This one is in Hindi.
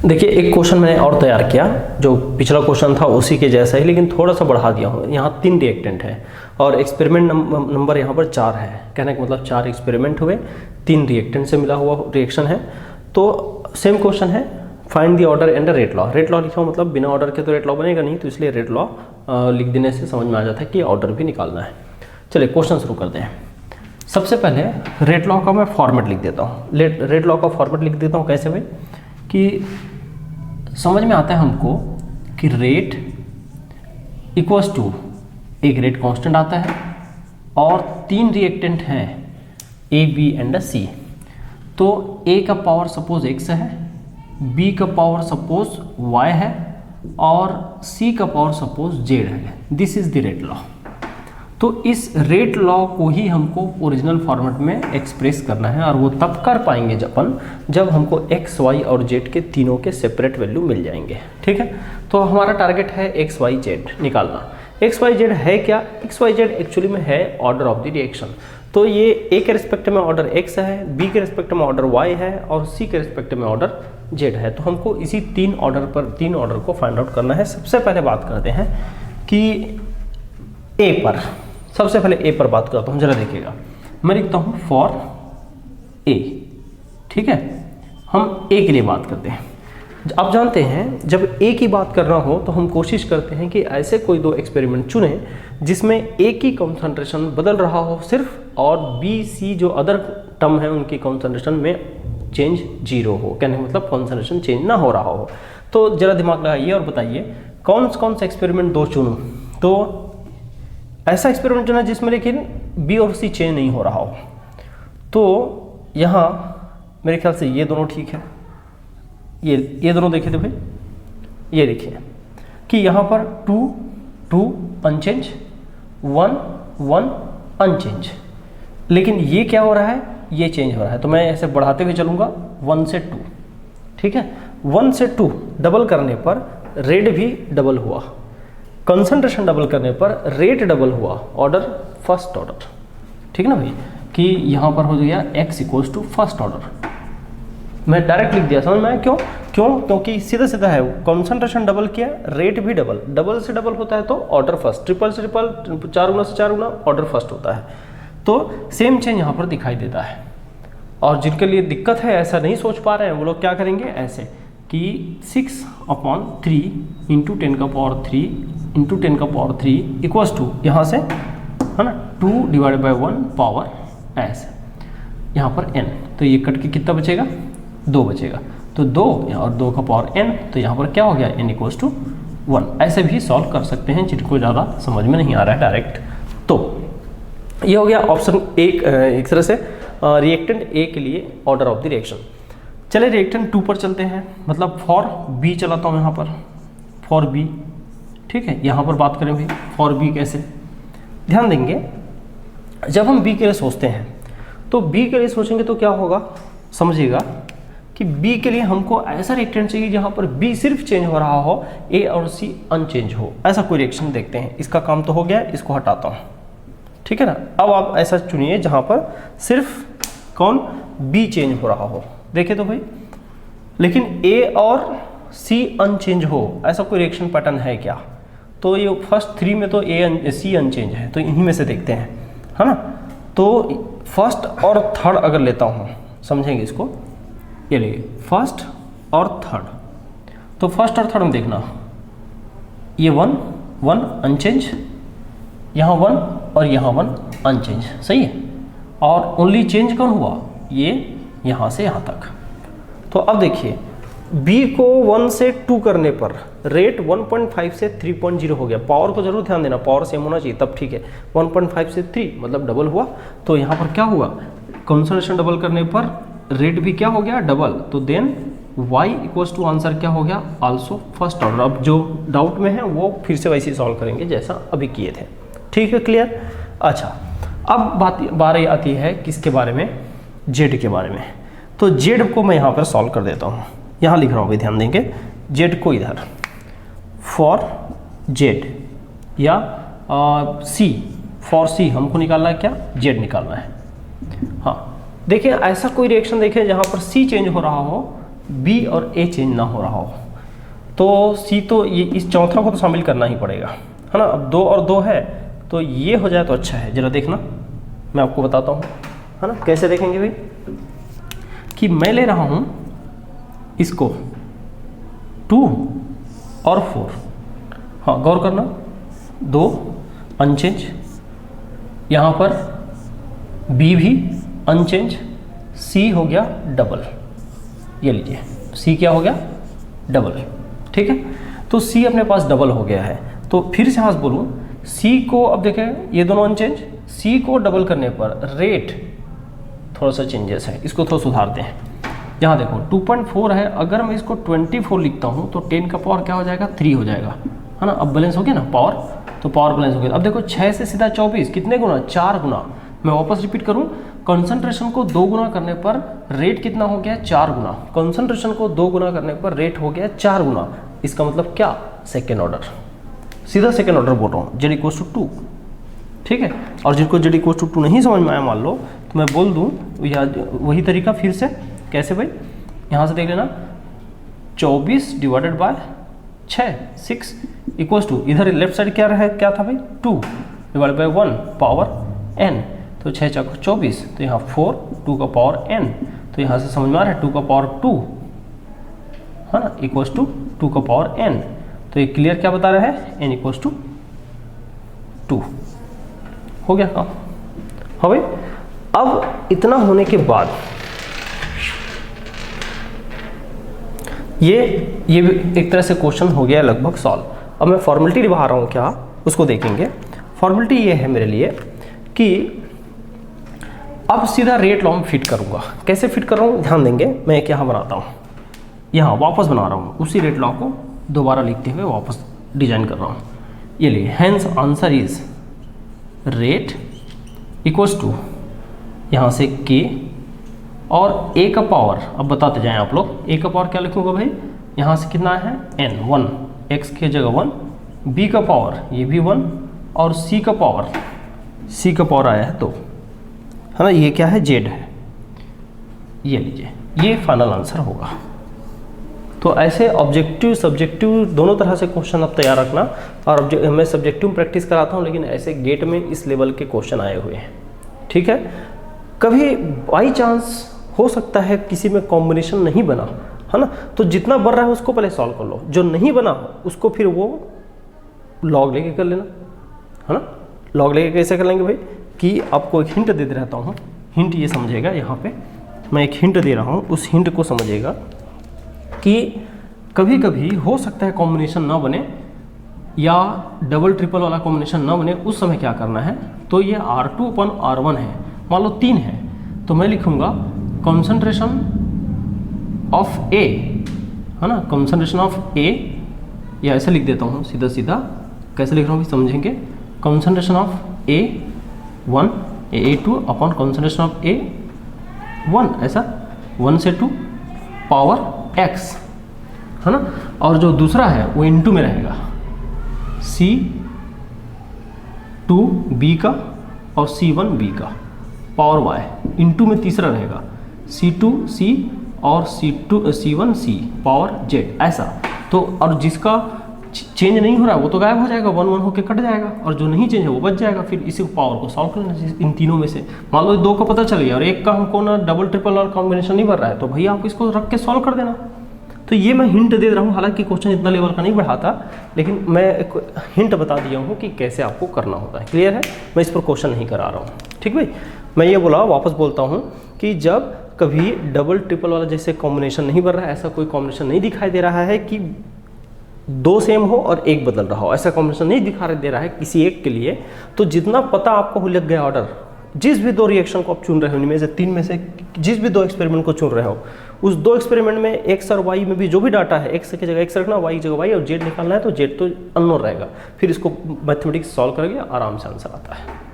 देखिए एक क्वेश्चन मैंने और तैयार किया, जो पिछला क्वेश्चन था उसी के जैसा ही, लेकिन थोड़ा सा बढ़ा दिया हूँ। यहाँ 3 रिएक्टेंट है और एक्सपेरिमेंट नंबर यहाँ पर 4 है। कहने का मतलब 4 एक्सपेरिमेंट हुए, 3 रिएक्टेंट से मिला हुआ रिएक्शन है। तो सेम क्वेश्चन है, find the order and rate law. Rate law लिखा हो मतलब बिना ऑर्डर के तो रेट लॉ बनेगा नहीं, तो इसलिए रेट लॉ लिख देने से समझ में आ जाता है कि ऑर्डर भी निकालना है। चलिए क्वेश्चन शुरू करते हैं। सबसे पहले रेट लॉ का मैं फॉर्मेट लिख देता हूँ। रेट लॉ का फॉर्मेट लिख देता हूँ कैसे भाई, कि समझ में आता है हमको कि रेट इक्वल्स टू एक रेट कांस्टेंट आता है और 3 रिएक्टेंट हैं ए बी एंड सी। तो ए का पावर सपोज x है, बी का पावर सपोज y है और सी का पावर सपोज z है। This is the rate law. तो इस रेट लॉ को ही हमको ओरिजिनल फॉर्मेट में एक्सप्रेस करना है, और वो तब कर पाएंगे जब हमको x, y और z के तीनों के सेपरेट वैल्यू मिल जाएंगे। ठीक है, तो हमारा टारगेट है x, y, z निकालना। x, y, z है क्या? x, y, z एक्चुअली में है ऑर्डर ऑफ द रिएक्शन। तो ये a के रिस्पेक्ट में ऑर्डर x है, b के रिस्पेक्ट में ऑर्डर y है और c के रिस्पेक्ट में ऑर्डर z है। तो हमको इसी 3 ऑर्डर को फाइंड आउट करना है। सबसे पहले बात करते हैं कि a पर, सबसे पहले ए पर बात करता हूँ। जरा देखिएगा, मैं लिखता हूँ फॉर ए। ठीक है, हम ए के लिए बात करते हैं। आप जानते हैं जब ए की बात करना हो तो हम कोशिश करते हैं कि ऐसे कोई 2 एक्सपेरिमेंट चुने जिसमें ए की कंसंट्रेशन बदल रहा हो सिर्फ, और बी सी जो अदर टर्म है उनकी कंसंट्रेशन में चेंज 0 हो। कहने का मतलब कंसंट्रेशन चेंज ना हो रहा हो। तो जरा दिमाग लगाइए और बताइए कौन सा एक्सपेरिमेंट 2 चुनूँ। तो ऐसा एक्सपेरिमेंट चुना जिसमें लेकिन बी और सी चेंज नहीं हो रहा हो। तो यहाँ मेरे ख्याल से ये दोनों ठीक है। ये दोनों देखिए, तो भाई ये देखिए कि यहाँ पर 2 2 अनचेंज, 1 1 अनचेंज, लेकिन ये क्या हो रहा है, ये चेंज हो रहा है। तो मैं ऐसे बढ़ाते हुए चलूँगा 1 से 2। ठीक है, 1 से 2 डबल करने पर रेट भी डबल हुआ, कंसंट्रेशन डबल करने पर रेट डबल हुआ, ऑर्डर फर्स्ट ऑर्डर। ठीक है ना भाई, कि यहाँ पर हो गया x equals to first order. मैं डायरेक्ट लिख दिया, समझ में आया? क्योंकि सीधा सीधा है, कंसंट्रेशन डबल किया, रेट भी डबल से डबल होता है तो ऑर्डर फर्स्ट, ट्रिपल से ट्रिपल, 4 गुना से 4 गुना ऑर्डर फर्स्ट होता है। तो सेम चेंज यहाँ पर दिखाई देता है। और जिनके लिए दिक्कत है, ऐसा नहीं सोच पा रहे हैं, वो लोग क्या करेंगे ऐसे कि 6/3 इंटू 10 का पावर 3 इंटू 10 का पावर 3 इक्वल्स टू, यहाँ से है ना 2 डिवाइड बाई 1 पावर ऐसे, यहाँ पर n। तो ये कट के कितना बचेगा? 2 बचेगा। तो 2 और 2 का पावर n, तो यहाँ पर क्या हो गया, n इक्वल्स टू 1। ऐसे भी सॉल्व कर सकते हैं जिनको ज़्यादा समझ में नहीं आ रहा है डायरेक्ट। तो ये हो गया ऑप्शन एक तरह से रिएक्टेंट ए के लिए ऑर्डर ऑफ द रिएक्शन। चले रिएक्टेंट 2 पर चलते हैं, मतलब फॉर बी चलाता हूँ यहाँ पर, फॉर बी। ठीक है, यहाँ पर बात करें भाई फॉर बी कैसे, ध्यान देंगे जब हम बी के लिए सोचते हैं तो बी के लिए सोचेंगे तो क्या होगा, समझिएगा कि बी के लिए हमको ऐसा रिएक्टेंट चाहिए जहाँ पर बी सिर्फ चेंज हो रहा हो, ए और सी अनचेंज हो। ऐसा कोई रिएक्शन देखते हैं। इसका काम तो हो गया, इसको हटाता हूँ। ठीक है ना, अब आप ऐसा चुनिए जहाँ पर सिर्फ कौन, बी चेंज हो रहा हो। देखे तो भाई, लेकिन ए और सी अनचेंज हो, ऐसा कोई रिएक्शन पैटर्न है क्या? तो ये फर्स्ट 3 में तो सी अनचेंज है, तो इन्हीं में से देखते हैं, है ना। तो फर्स्ट और थर्ड अगर लेता हूँ, समझेंगे इसको, ये देखिए फर्स्ट और थर्ड। तो फर्स्ट और थर्ड में देखना, ये 1 1 अनचेंज, यहाँ 1 और यहाँ 1 अनचेंज, सही है। और ओनली चेंज कौन हुआ, ये यहाँ से यहाँ तक। तो अब देखिए B को 1 से 2 करने पर रेट 1.5 से 3.0 हो गया। पावर को जरूर ध्यान देना, पावर सेम होना चाहिए तब ठीक है। 1.5 से 3 मतलब डबल हुआ। तो यहाँ पर क्या हुआ, कंसंट्रेशन डबल करने पर रेट भी क्या हो गया, डबल। तो then y equals to answer क्या हो गया, आल्सो फर्स्ट ऑर्डर। अब जो डाउट में है वो फिर से वैसे ही सॉल्व करेंगे जैसा अभी किए थे। ठीक है, क्लियर। अच्छा, अब बारी आती है किसके बारे में, z के बारे में। तो z को मैं यहाँ पर सॉल्व कर देता हूँ। यहाँ लिख रहा हूँ भाई, ध्यान देंगे z को इधर फॉर z या c, फॉर c हमको निकालना है क्या, z निकालना है। हाँ देखिए, ऐसा कोई रिएक्शन देखें जहाँ पर c चेंज हो रहा हो, बी और ए चेंज ना हो रहा हो, तो सी तो ये इस चौथा को तो शामिल करना ही पड़ेगा, है ना। अब 2 और 2 है तो ये हो जाए तो अच्छा है। जरा देखना, मैं आपको बताता हूँ, है ना। कैसे देखेंगे भाई कि मैं ले रहा हूँ इसको 2 और 4, हाँ गौर करना, 2 अनचेंज, यहाँ पर बी भी अनचेंज, सी हो गया डबल, ये लीजिए सी क्या हो गया डबल, ठीक है। तो सी अपने पास डबल हो गया है, तो फिर से यहाँ से बोलूँ सी को, अब देखें ये दोनों अनचेंज, सी को डबल करने पर रेट थोड़ा सा चेंजेस है, इसको थोड़ा सुधारते हैं। यहाँ देखो 2.4 है, अगर मैं इसको 24 लिखता हूँ तो 10 का पावर क्या हो जाएगा 3 हो जाएगा, है ना। अब बैलेंस हो गया ना पावर, तो पावर बैलेंस हो गया। अब देखो 6 से सीधा 24 कितने गुना, 4 गुना। मैं वापस रिपीट करूँ, कंसंट्रेशन को 2 गुना करने पर रेट कितना हो गया 4 गुना, कंसंट्रेशन को 2 गुना करने पर रेट हो गया 4 गुना। इसका मतलब क्या, सेकेंड ऑर्डर, सीधा सेकेंड ऑर्डर बोल रहा हूँ, Z = 2, ठीक है। और जिनको Z = 2 नहीं समझ में आया मान लो, तो मैं बोल दूँ या वही तरीका फिर से, कैसे भाई, यहाँ से देख लेना 24 डिवाइडेड बाय 6 = इधर लेफ्ट साइड क्या रहा, क्या था भाई 2 डिवाइडेड बाय 1 पावर n, तो 6 × 24, तो यहाँ 4 2 का पावर n, तो यहाँ से समझ में आ रहा है 2 का पावर 2, है ना, = 2 का पावर n। तो ये क्लियर क्या बता रहा है, n = 2। हो गया काम। हाँ भाई, अब इतना होने के बाद ये भी एक तरह से क्वेश्चन हो गया लगभग सॉल्व। अब मैं फॉर्मेलिटी निभा रहा हूँ क्या, उसको देखेंगे। फॉर्मेलिटी ये है मेरे लिए कि अब सीधा रेट लॉ में फिट करूँगा। कैसे फिट कर रहा हूँ ध्यान देंगे, मैं एक यहाँ बनाता हूँ, यहाँ वापस बना रहा हूँ, उसी रेट लॉ को दोबारा लिखते हुए वापस डिजाइन कर रहा हूँ। ये लिए, हैंस आंसर इज रेट = यहाँ से k और a का पावर, अब बताते जाएं आप लोग, a का पावर क्या लिखूंगा भाई, यहाँ से कितना है n 1, x की जगह 1, b का पावर ये भी 1, और c का पावर आया है 2, है ना। ये क्या है, z है, ये लीजिए, ये फाइनल आंसर होगा। तो ऐसे ऑब्जेक्टिव सब्जेक्टिव दोनों तरह से क्वेश्चन आप तैयार रखना। और मैं सब्जेक्टिव में प्रैक्टिस कराता हूँ, लेकिन ऐसे गेट में इस लेवल के क्वेश्चन आए हुए हैं, ठीक है। कभी बाई चांस हो सकता है किसी में कॉम्बिनेशन नहीं बना, है ना, तो जितना बन रहा है उसको पहले सॉल्व कर लो, जो नहीं बना उसको फिर वो लॉग लेके कर लेना, है ना। लॉग लेके कैसे कर लेंगे भाई, कि आपको एक हिंट दे रहता हूँ, हिंट ये समझेगा, यहाँ पे मैं एक हिंट दे रहा हूँ, उस हिंट को समझेगा कि कभी कभी हो सकता है कॉम्बिनेशन ना बने या डबल ट्रिपल वाला कॉम्बिनेशन ना बने, उस समय क्या करना है, तो ये R2/R1 है, मान लो 3 है, तो मैं लिखूंगा कंसंट्रेशन ऑफ A, है ना, कंसंट्रेशन ऑफ A, या ऐसे लिख देता हूँ सीधा सीधा, कैसे लिख रहा हूँ समझेंगे, concentration of A1 A2 upon concentration of A1, ऐसा 1 से 2 पावर x, है ना। और जो दूसरा है वो इनटू में रहेगा, C2B का और C1B का पावर y, इनटू में तीसरा रहेगा C2C और C1C पावर z, ऐसा। तो और जिसका चेंज नहीं हो रहा है वो तो गायब हो जाएगा, 1 1 होकर कट जाएगा, और जो नहीं चेंज है वो बच जाएगा। फिर इसी पावर को सॉल्व करना, इन तीनों में से मान लो 2 का पता चल गया और एक का हमको ना डबल ट्रिपल और कॉम्बिनेशन नहीं बन रहा है, तो भैया आप इसको रख के सॉल्व कर देना। तो ये मैं हिंट दे रहा हूँ, हालांकि क्वेश्चन इतना लेवल का नहीं बढ़ाता, लेकिन मैं एक हिंट बता दिया हूँ कि कैसे आपको करना होता है। क्लियर है, मैं इस पर क्वेश्चन नहीं करा रहा हूँ, ठीक भाई। मैं ये बोला, वापस बोलता हूँ कि जब कभी डबल ट्रिपल वाला जैसे कॉम्बिनेशन नहीं बन रहा है, ऐसा कोई कॉम्बिनेशन नहीं दिखाई दे रहा है कि 2 सेम हो और 1 बदल रहा हो, ऐसा कॉम्बिनेशन नहीं दिखाई दे रहा है किसी एक के लिए, तो जितना पता आपको लग गया ऑर्डर, जिस भी 2 रिएक्शन को आप चुन रहे हो, इनमें से 3 में से जिस भी 2 एक्सपेरिमेंट को चुन रहे हो, उस 2 एक्सपेरिमेंट में x और y में भी जो भी डाटा है, x की जगह x रखना, y की जगह y, और z निकालना है, तो z तो अननोन रहेगा। फिर इसको मैथमेटिक्स सॉल्व करेंगे, आराम से आंसर आता है।